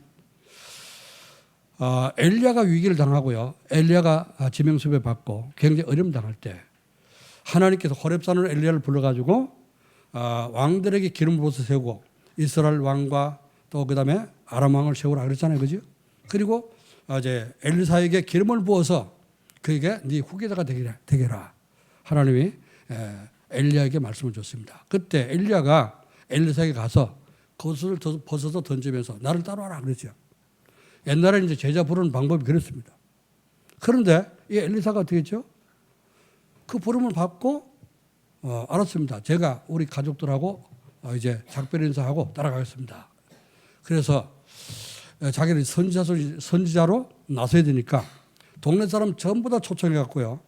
엘리야가 위기를 당하고요. 엘리야가 지명수배 받고 굉장히 어려움 당할 때 하나님께서 호렙산으로 엘리야를 불러가지고 왕들에게 기름 부어서 세우고 이스라엘 왕과 또 그다음에 아람 왕을 세우라 그랬잖아요, 그죠? 그리고 이제 엘리사에게 기름을 부어서 그에게 네 후계자가 되게라. 하나님이 엘리야에게 말씀을 줬습니다. 그때 엘리야가 엘리사에게 가서 겉옷을 벗어서 던지면서 나를 따라와라 그랬죠. 옛날에 이제 제자 부르는 방법이 그랬습니다. 그런데 이 엘리사가 어떻게 했죠? 그 부름을 받고 알았습니다. 제가 우리 가족들하고 이제 작별 인사하고 따라가겠습니다. 그래서 자기는 선지자로 나서야 되니까 동네 사람 전부 다 초청해 갖고요.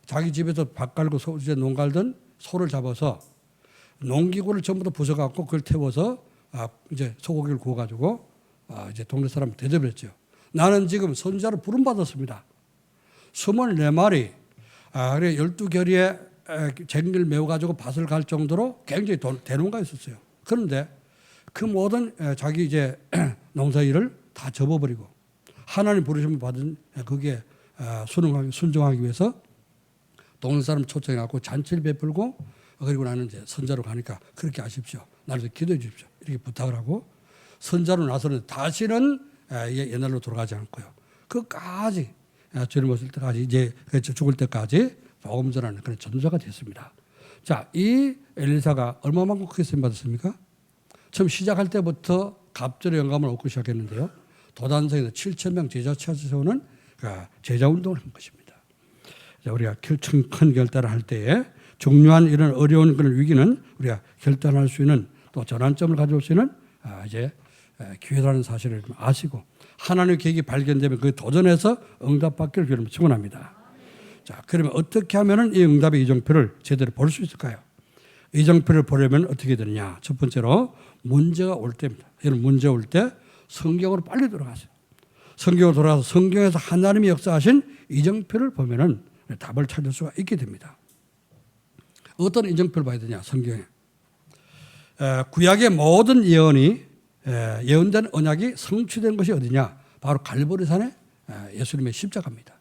자기 집에서 밥 갈고 이제 농 갈던 소를 잡아서 농기구를 전부 다 부숴 갖고 그걸 태워서 이제 소고기를 구워 가지고 이제 동네 사람 대접했죠. 나는 지금 선지자로 부름 받았습니다. 24마리 그래 12결의에 쟁기를 메워 가지고 밭을 갈 정도로 굉장히 대농가 있었어요. 그런데 그 모든 자기 이제 농사 일을 다 접어버리고 하나님 부르심을 받은 거기에 순종하기 위해서 동네 사람 초청해 갖고 잔치를 베풀고 그리고 나는 이제 선자로 가니까 그렇게 하십시오. 나를 기도해 주십시오. 이렇게 부탁을 하고 선자로 나서는 다시는 옛날로 돌아가지 않고요. 끝까지 주님 오실 때까지 이제 죽을 때까지 복음 전하는 그런 전도자가 됐습니다. 자, 이 엘리사가 얼마만큼 크게 쓰임 받았습니까? 처음 시작할 때부터 갑절의 영감을 얻고 시작했는데요. 도단성에서 7,000명 제자 찾아서는 제자 운동을 한 것입니다. 자, 우리가 큰 결단을 할 때에 중요한 이런 어려운 그런 위기는 우리가 결단할 수 있는 또 전환점을 가져올 수 있는 이제 기회라는 사실을 좀 아시고 하나님의 계획이 발견되면 그 도전해서 응답받기를 여러분 축원합니다. 자, 그러면 어떻게 하면은 이 응답의 이정표를 제대로 볼 수 있을까요? 이정표를 보려면 어떻게 되느냐? 첫 번째로 문제가 올 때입니다. 여러분 문제 올 때 성경으로 빨리 돌아가세요. 성경으로 돌아가서 성경에서 하나님이 역사하신 이정표를 보면은 답을 찾을 수가 있게 됩니다. 어떤 이정표를 봐야 되냐? 성경에 구약의 모든 예언이 예언된 언약이 성취된 것이 어디냐? 바로 갈보리산의 예수님의 십자가입니다.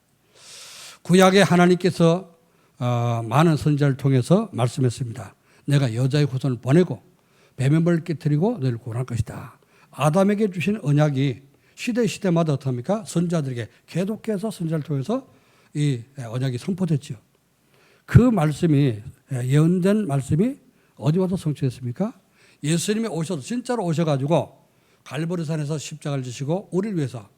구약에 하나님께서 많은 선지자를 통해서 말씀했습니다. 내가 여자의 후손을 보내고 배면벌을 깨뜨리고 너를 구원할 것이다. 아담에게 주신 언약이 시대마다 어떻습니까? 선지자들에게 계속해서 선지자를 통해서 이 언약이 선포됐죠. 그 말씀이 예언된 말씀이 어디 와서 성취됐습니까? 예수님이 오셔서 진짜로 오셔가지고 갈보리산에서 십자가를 지시고 우리를 위해서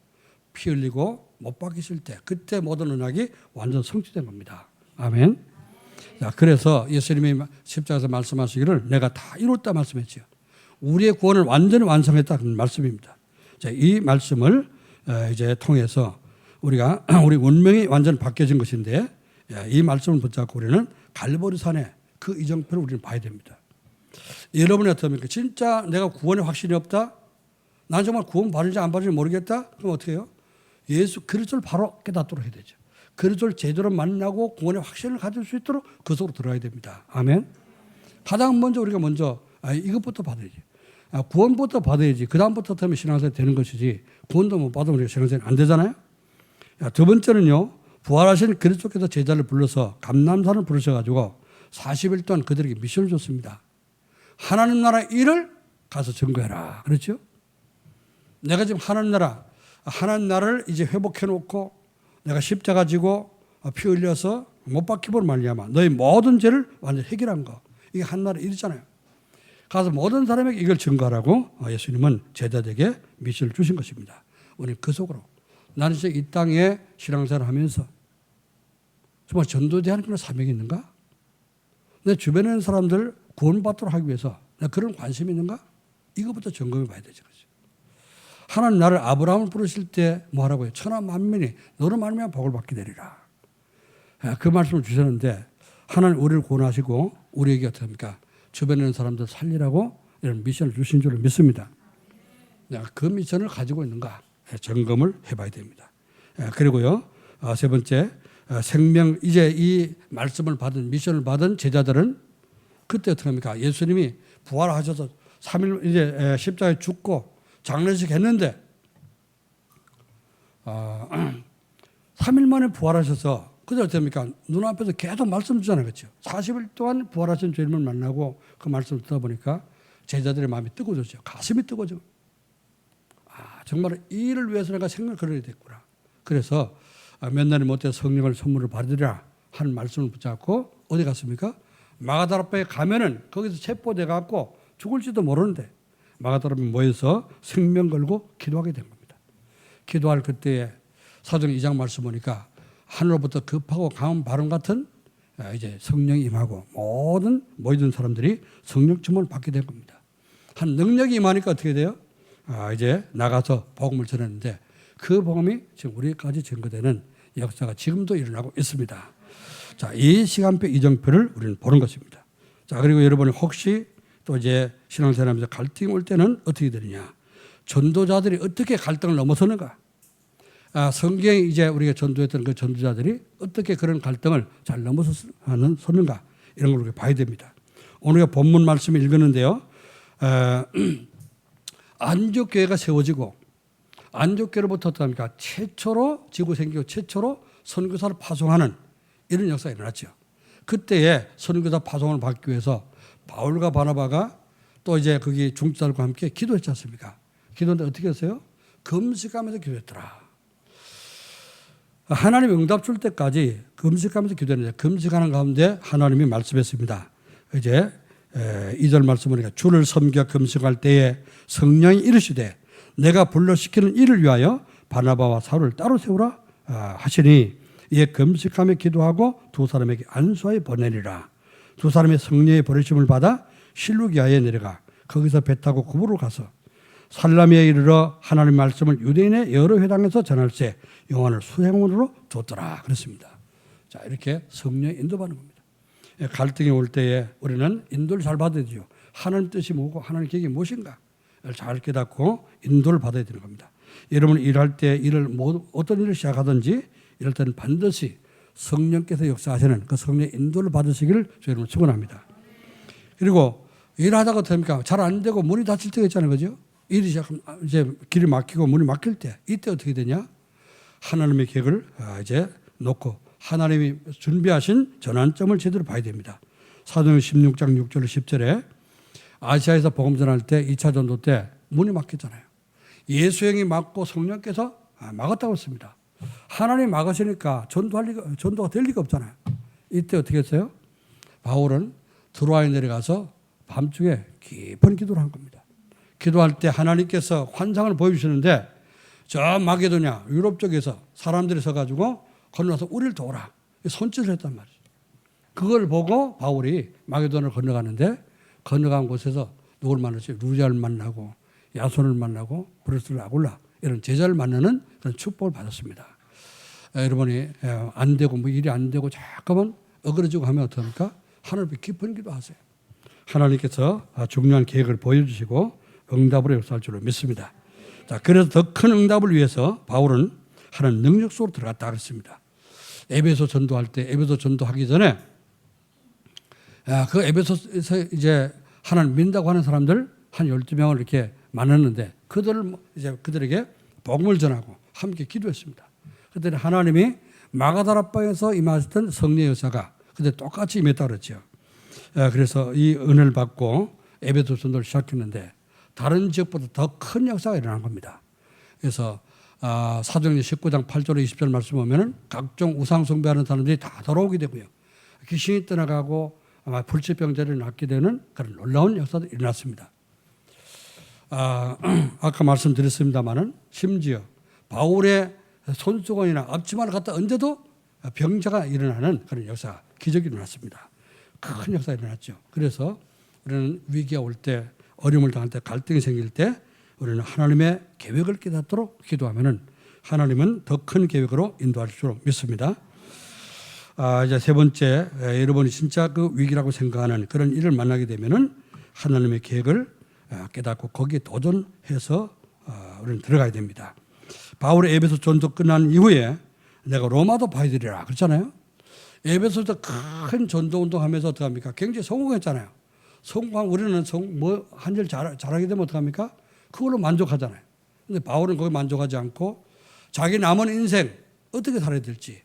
피 흘리고 못 박히실 때 그때 모든 언약이 완전 성취된 겁니다. 아멘. 자, 그래서 예수님이 십자가에서 말씀하시기를 내가 다 이뤘다 말씀했지요. 우리의 구원을 완전히 완성했다는 말씀입니다. 자, 이 말씀을 이제 통해서 우리가 우리 운명이 완전히 바뀌어진 것인데 이 말씀을 붙잡고 우리는 갈보리산의 그 이정표를 우리는 봐야 됩니다. 여러분이 어떻습니까? 진짜 내가 구원에 확신이 없다? 난 정말 구원 받을지 안 받을지 모르겠다? 그럼 어떻게 해요? 예수 그리스도를 바로 깨닫도록 해야 되죠. 그리스도를 제대로 만나고 구원의 확신을 가질 수 있도록 그 속으로 들어가야 됩니다. 아멘. 가장 먼저 우리가 이것부터 받아야지. 구원부터 받아야지. 그 다음부터 하면 신앙생활 되는 것이지. 구원도 못 받으면 우리가 신앙생활 안 되잖아요. 두 번째는요. 부활하신 그리스도께서 제자를 불러서 감람산을 부르셔가지고 40일 동안 그들에게 미션을 줬습니다. 하나님 나라 일을 가서 증거해라. 그렇죠? 내가 지금 하나님 나라를 이제 회복해 놓고 내가 십자가 지고 피 흘려서 못 박히므로 말미암아 너희 모든 죄를 완전히 해결한 거. 이게 한 나라 일이잖아요. 가서 모든 사람에게 이걸 증거하라고 예수님은 제자들에게 미션을 주신 것입니다. 우리는 그 속으로 나는 진짜 이 땅에 신앙생활을 하면서 정말 전도대하는 그런 사명이 있는가? 내 주변에 있는 사람들 구원받도록 하기 위해서 내가 그런 관심이 있는가? 이거부터 점검해 봐야 되죠. 하나님 나를 아브라함을 부르실 때 뭐 하라고요? 천하 만민이 너로 말미암아 복을 받게 되리라. 그 말씀을 주셨는데 하나님 우리를 구원하시고 우리에게 어떻게 합니까? 주변에 있는 사람들 살리라고 이런 미션을 주신 줄을 믿습니다. 내가 그 미션을 가지고 있는가? 점검을 해봐야 됩니다. 그리고요. 세 번째 생명 이제 이 말씀을 받은 미션을 받은 제자들은 그때 어떻게 합니까? 예수님이 부활하셔서 3일 이제 십자가에 죽고 장례식 했는데 3일 만에 부활하셔서 그때 어떻게 합니까? 눈앞에서 계속 말씀 주잖아요. 그렇죠? 40일 동안 부활하신 주님을 만나고 그 말씀을 듣다 보니까 제자들의 마음이 뜨거워졌죠. 가슴이 뜨거워져. 정말 이 일을 위해서 내가 생명을 걸어야 됐구나. 그래서 몇 날이 못해 성령을 선물을 받으리라 하는 말씀을 붙잡고 어디 갔습니까? 마가다라바에 가면은 거기서 체포돼 갖고 죽을지도 모르는데 마가다라바에 모여서 생명 걸고 기도하게 된 겁니다. 기도할 그때에 사도행 2장 말씀 보니까 하늘로부터 급하고 강한 바람 같은 이제 성령이 임하고 모든 모이던 사람들이 성령 충만을 받게 된 겁니다. 한 능력이 임하니까 어떻게 돼요? 이제 나가서 복음을 전했는데 그 복음이 지금 우리까지 증거되는 역사가 지금도 일어나고 있습니다. 자, 이 시간표 이정표를 우리는 보는 것입니다. 자, 그리고 여러분이 혹시 또 이제 신앙생활하면서 갈등이 올 때는 어떻게 되느냐? 전도자들이 어떻게 갈등을 넘어서는가? 성경에 이제 우리가 전도했던 그 전도자들이 어떻게 그런 갈등을 잘 넘어서는가? 이런 걸 우리가 봐야 됩니다. 오늘 본문 말씀을 읽었는데요. 안디옥교회가 세워지고 안디옥교회로부터 어떻습니까? 최초로 지구 생기고 최초로 선교사를 파송하는 이런 역사가 일어났죠. 그때에 선교사 파송을 받기 위해서 바울과 바나바가 또 이제 거기 중지자들과 함께 기도했지 않습니까? 기도했는데 어떻게 했어요? 금식하면서 기도했더라. 하나님이 응답 줄 때까지 금식하면서 기도했는데 금식하는 가운데 하나님이 말씀했습니다. 이제 2절 말씀 보니까 주를 섬겨 금식할 때에 성령이 이르시되 내가 불러시키는 이를 위하여 바나바와 사울을 따로 세우라 하시니 이에 금식하며 기도하고 두 사람에게 안수하여 보내리라. 두 사람의 성령의 버리심을 받아 실루기아에 내려가 거기서 배 타고 구부로 가서 살라미에 이르러 하나님의 말씀을 유대인의 여러 회당에서 전할세 요한을 수행원으로 줬더라 그랬습니다. 자, 이렇게 성령의 인도받는 겁니다. 갈등이 올 때에 우리는 인도를 잘 받아야 돼요. 하나님 뜻이 뭐고 하나님 계획이 무엇인가 잘 깨닫고 인도를 받아야 되는 겁니다. 여러분 일할 때 어떤 일을 시작하든지 이럴 때는 반드시 성령께서 역사하시는 그 성령의 인도를 받으시기를 저희는 축원합니다. 그리고 일하다가 어떻습니까? 잘 안 되고 문이 닫힐 때가 있잖아요. 그죠? 일이 시작하면 이제 길이 막히고 문이 막힐 때 이때 어떻게 되냐? 하나님의 계획을 이제 놓고 하나님이 준비하신 전환점을 제대로 봐야 됩니다. 사도행전 16장 6절 10절에 아시아에서 복음 전할 때 2차 전도 때 문이 막혔잖아요. 예수행이 막고 성령께서 막았다고 했습니다. 하나님이 막으시니까 전도가 될 리가 없잖아요. 이때 어떻게 했어요? 바울은 드로아에 내려가서 밤중에 깊은 기도를 한 겁니다. 기도할 때 하나님께서 환상을 보여주시는데 저 마게도냐 유럽 쪽에서 사람들이 서가지고 건너서 우리를 도우라 손짓을 했단 말이죠. 그걸 보고 바울이 마게도를 건너가는데 건너간 곳에서 누굴 만났지? 루자를 만나고 야손을 만나고 브루스를 아굴라 이런 제자를 만나는 그런 축복을 받았습니다. 여러분이 안 되고 뭐 일이 안 되고 잠깐만 어그러지고 하면 어떡합니까? 하늘 앞에 깊은 기도하세요. 하나님께서 중요한 계획을 보여주시고 응답으로 역사할 줄로 믿습니다. 자, 그래서 더 큰 응답을 위해서 바울은 하나님 능력 속으로 들어갔다 그랬습니다. 에베소 전도할 때 에베소 전도하기 전에 그 에베소에서 이제 하나님 믿는다고 하는 사람들 한 12명을 이렇게 만났는데 그들에게 복음을 전하고 함께 기도했습니다. 그때 하나님이 마가다라방에서 임하셨던 성령 여사가 그때 똑같이 임했다고 그랬죠. 그래서 이 은혜를 받고 에베소 전도를 시작했는데 다른 지역보다 더 큰 역사가 일어난 겁니다. 그래서 사도행전 19장 8절 20절 말씀 보면은 각종 우상 숭배하는 사람들이 다 돌아오게 되고요. 귀신이 떠나가고 불치병자를 낫게 되는 그런 놀라운 역사도 일어났습니다. 아까 말씀드렸습니다마는 심지어 바울의 손수건이나 앞치마를 갖다 얹어도 병자가 일어나는 그런 역사, 기적이 일어났습니다. 큰 역사가 일어났죠. 그래서 우리는 위기가 올 때, 어려움을 당할 때, 갈등이 생길 때 우리는 하나님의 계획을 깨닫도록 기도하면은 하나님은 더 큰 계획으로 인도하실 줄 믿습니다. 이제 세 번째, 여러분이 진짜 그 위기라고 생각하는 그런 일을 만나게 되면은 하나님의 계획을 깨닫고 거기에 도전해서 우리는 들어가야 됩니다. 바울의 에베소 전도 끝난 이후에 내가 로마도 봐야 되리라 그랬잖아요. 에베소에서 큰 전도 운동하면서 어떻게 합니까? 굉장히 성공했잖아요. 성공한 우리는 한 일 잘하게 되면 어떻게 합니까? 그걸로 만족하잖아요. 근데 바울은 거기 만족하지 않고 자기 남은 인생 어떻게 살아야 될지,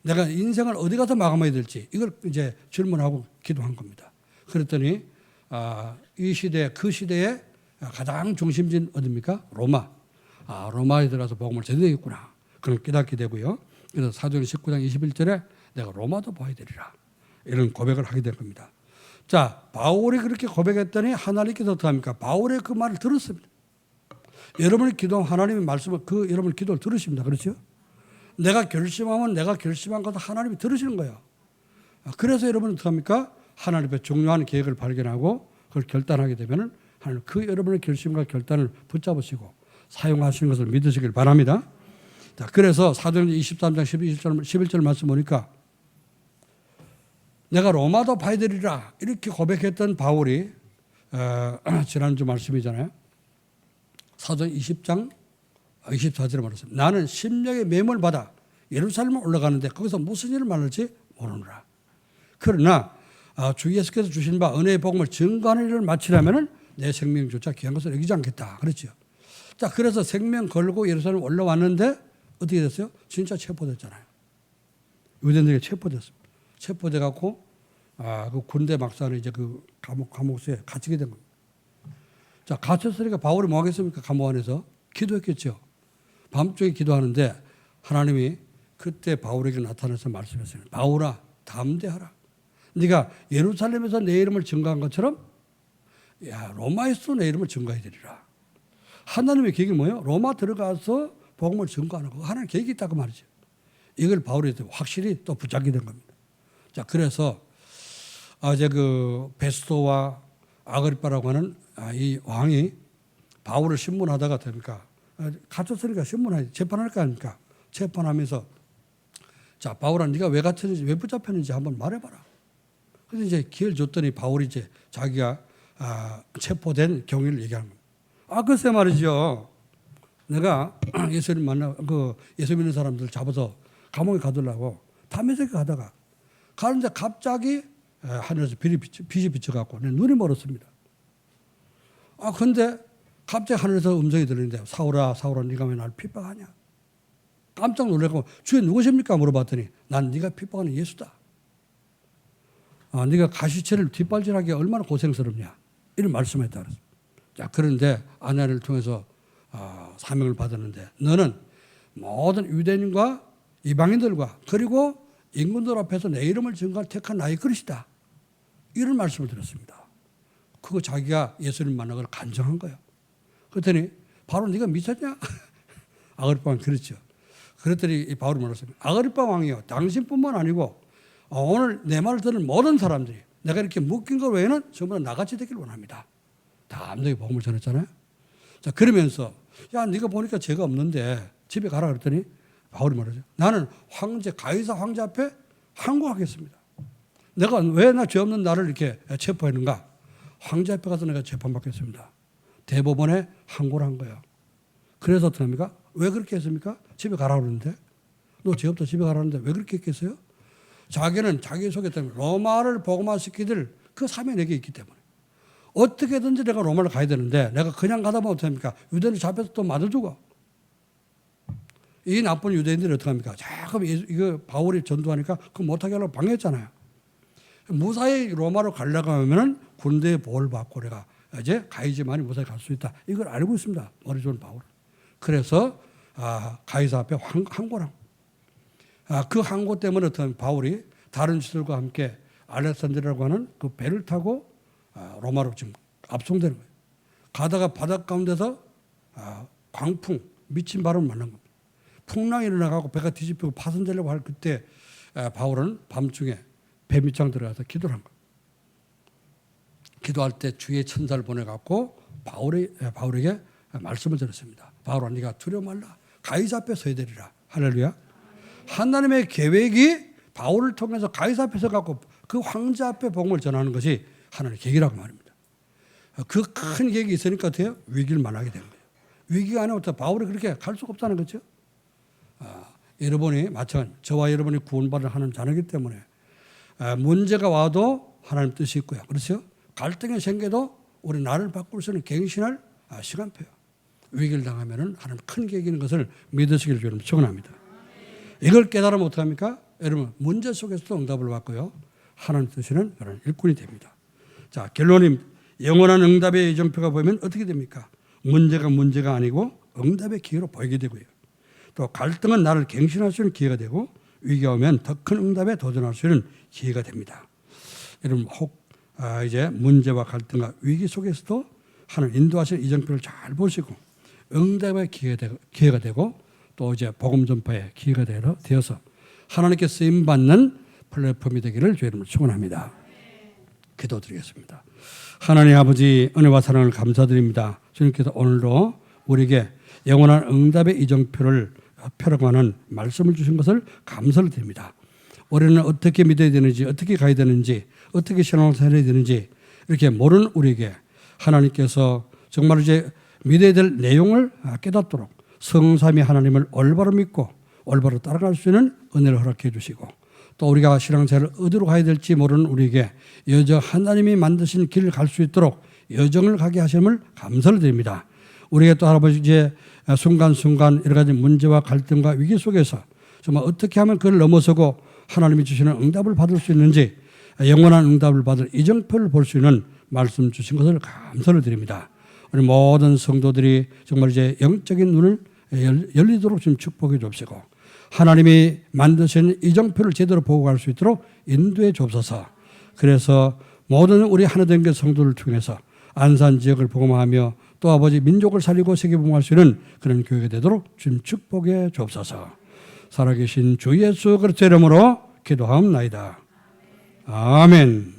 내가 인생을 어디 가서 마감해야 될지 이걸 이제 질문하고 기도한 겁니다. 그랬더니 이 시대, 그 시대에 가장 중심지는 어디입니까? 로마. 로마에 들어가서 복음을 전해야겠구나. 그걸 깨닫게 되고요. 그래서 사도행전 19장 21절에 내가 로마도 봐야 되리라. 이런 고백을 하게 된 겁니다. 자, 바울이 그렇게 고백했더니 하나님께서 어떻게 합니까? 바울의 그 말을 들었습니다. 여러분이 기도하면 하나님의 말씀을 여러분 기도를 들으십니다. 그렇죠? 내가 결심하면 내가 결심한 것을 하나님이 들으시는 거예요. 그래서 여러분은 어떻게 합니까? 하나님의 중요한 계획을 발견하고 그걸 결단하게 되면은 하나님 여러분의 결심과 결단을 붙잡으시고 사용하시는 것을 믿으시길 바랍니다. 자, 그래서 사도행전 23장 11절 말씀 보니까 내가 로마도 봐야 되리라 이렇게 고백했던 바울이 지난주 말씀이잖아요. 사도행전 20장 24절에 말했습니다. 나는 심령의 매물 받아 예루살렘에 올라가는데 거기서 무슨 일을 말할지 모르노라. 그러나 주 예수께서 주신 바 은혜의 복음을 증거하는 일을 마치려면 내 생명조차 귀한 것을 여기지 않겠다. 그렇죠. 자, 그래서 생명 걸고 예루살렘 올라왔는데 어떻게 됐어요? 진짜 체포됐잖아요. 유대인들에게 체포됐습니다. 체포돼 갖고 그 군대 막사는 이제 그 감옥소에 갇히게 된 겁니다. 자, 갇혔으니까 바울이 뭐 하겠습니까? 감옥 안에서 기도했겠죠. 밤중에 기도하는데 하나님이 그때 바울에게 나타나서 말씀했어요. 바울아, 담대하라. 네가 예루살렘에서 내 이름을 증거한 것처럼 로마에서도 내 이름을 증거해야 되리라. 하나님의 계획이 뭐예요? 로마 들어가서 복음을 증거하는 거. 하나님 계획이 있다고 말이죠. 이걸 바울이 확실히 또 붙잡게 된 겁니다. 자, 그래서 이제 그 베스토와 아그리빠라고 하는 이 왕이 바울을 신문하다가 됩니까? 갇혔으니까 신문하지 재판할 거 아닙니까? 재판하면서 자, 바울아 네가 왜 갇혔는지 왜 붙잡혔는지 한번 말해봐라. 그래서 이제 기회를 줬더니 바울이 이제 자기가 체포된 경위를 얘기하는 겁니다. 글쎄 말이죠. 내가 예수님 예수 믿는 사람들 잡아서 감옥에 가두려고 담에색에 가다가 가는데 갑자기 하늘에서 빛이 비쳐갖고 내 눈이 멀었습니다. 근데 갑자기 하늘에서 음성이 들리는데 사울아 네가 왜 나를 핍박하냐. 깜짝 놀라고 주여 누구십니까 물어봤더니 난 네가 핍박하는 예수다. 네가 가시체를 뒷발질하기 얼마나 고생스럽냐 이런 말씀했다 그랬어요. 자, 그런데 아내를 통해서 사명을 받았는데 너는 모든 유대인과 이방인들과 그리고 임금들 앞에서 내 이름을 증거할 택한 나의 그릇이다. 이런 말씀을 드렸습니다. 그거 자기가 예수님 만난 걸 간증한 거예요. 그랬더니 바로 네가 미쳤냐? 아그리파 왕 그랬죠. 그랬더니 바울이 말했습니다. 아그리파 왕이요, 당신뿐만 아니고 오늘 내 말을 듣는 모든 사람들이 내가 이렇게 묶인 것 외에는 전부 다 나같이 되길 원합니다. 다 암되게 복음을 전했잖아요. 자, 그러면서 야, 네가 보니까 죄가 없는데 집에 가라 그랬더니 바울이 말하죠. 나는 황제, 가이사 황제 앞에 항고하겠습니다. 내가 왜 나 죄 없는 나를 이렇게 체포했는가? 황제 앞에 가서 내가 재판받겠습니다. 대법원에 항고를 한 거예요. 그래서 어떻게 합니까? 왜 그렇게 했습니까? 집에 가라 그러는데. 너 죄 없다 집에 가라는데 왜 그렇게 했겠어요? 자기는 자기 속에 때문에 로마를 복음화시키들 그 사명이 내게 있기 때문에 어떻게든지 내가 로마를 가야 되는데 내가 그냥 가다 보면 어떻게 합니까? 유대인들 잡혀서 또 맞아 죽어. 이 나쁜 유대인들이 어떻게 합니까? 자꾸 이거 바울이 전도하니까 그거 못하게 하려고 방해했잖아요. 무사히 로마로 가려고 하면은 군대의 보호를 받고 내가 이제 가야지만이 무사히 갈 수 있다. 이걸 알고 있습니다. 머리 좋은 바울은. 그래서 가이사 앞에 항고랑. 그 항고 때문에 어떤 바울이 다른 시들과 함께 알렉산드리아라고 하는 그 배를 타고 로마로 지금 압송되는 거예요. 가다가 바닷가 가운데서 광풍, 미친 바람을 만난 겁니다. 풍랑이 일어나고 배가 뒤집히고 파손되려고 할 그때 바울은 밤중에 배 밑장 들어가서 기도를 한 거예요. 기도할 때 주의 천사를 보내갖고 바울에게 말씀을 드렸습니다. 바울아, 네가 두려워 말라. 가이사 앞에 서야 되리라. 할렐루야. 하나님의 계획이 바울을 통해서 가이사 앞에 서갖고 그 황제 앞에 복음을 전하는 것이 하나님의 계획이라고 말입니다. 그 큰 계획이 있으니까 어때요? 위기를 만나게 된 거예요. 위기가 아니면 바울이 그렇게 갈 수가 없다는 거죠. 여러분이 마찬가지 저와 여러분이 구원받을 하나님 자녀이기 때문에 문제가 와도 하나님 뜻이 있고요. 그렇죠? 갈등이 생겨도 우리 나를 바꿀 수 있는 갱신할 시간표요. 위기를 당하면 하나님 큰 계획이 있는 것을 믿으시길 여러분 축원합니다. 이걸 깨달으면 어떡합니까? 여러분 문제 속에서도 응답을 받고요. 하나님 뜻이는 그런 일꾼이 됩니다. 자, 결론입니다. 영원한 응답의 예정표가 보이면 어떻게 됩니까? 문제가 아니고 응답의 기회로 보이게 되고요. 또 갈등은 나를 갱신할 수 있는 기회가 되고 위기가 오면 더 큰 응답에 도전할 수 있는 기회가 됩니다. 여러분 이제 문제와 갈등과 위기 속에서도 하나님 인도하시는 이정표를 잘 보시고 응답의 기회가 되고 또 이제 복음 전파의 기회가 되어서 하나님께 쓰임 받는 플랫폼이 되기를 주의 이름으로 축원합니다. 기도드리겠습니다. 하나님 아버지 은혜와 사랑을 감사드립니다. 주님께서 오늘도 우리에게 영원한 응답의 이정표를 펴라고하는 말씀을 주신 것을 감사를 드립니다. 우리는 어떻게 믿어야 되는지, 어떻게 가야 되는지, 어떻게 신앙을 살아야 되는지 이렇게 모르는 우리에게 하나님께서 정말 이제 믿어야 될 내용을 깨닫도록 성삼위 하나님을 올바로 믿고 올바로 따라갈 수 있는 은혜를 허락해 주시고 또 우리가 신앙생활을 어디로 가야 될지 모르는 우리에게 여정 하나님이 만드신 길을 갈 수 있도록 여정을 가게 하심을 감사를 드립니다. 우리가 또 할아버지 이제 순간순간 여러 가지 문제와 갈등과 위기 속에서 정말 어떻게 하면 그걸 넘어서고 하나님이 주시는 응답을 받을 수 있는지 영원한 응답을 받을 이정표를 볼 수 있는 말씀 주신 것을 감사를 드립니다. 우리 모든 성도들이 정말 이제 영적인 눈을 열리도록 지금 축복해 주옵시고 하나님이 만드신 이정표를 제대로 보고 갈 수 있도록 인도해 주옵소서. 그래서 모든 우리 하나된 그 성도를 통해서 안산 지역을 복음하며 또 아버지 민족을 살리고 세계 복음할 수 있는 그런 교회가 되도록 주님 축복해 주옵소서. 살아계신 주 예수 그리스도의 이름으로 기도하옵나이다. 아멘.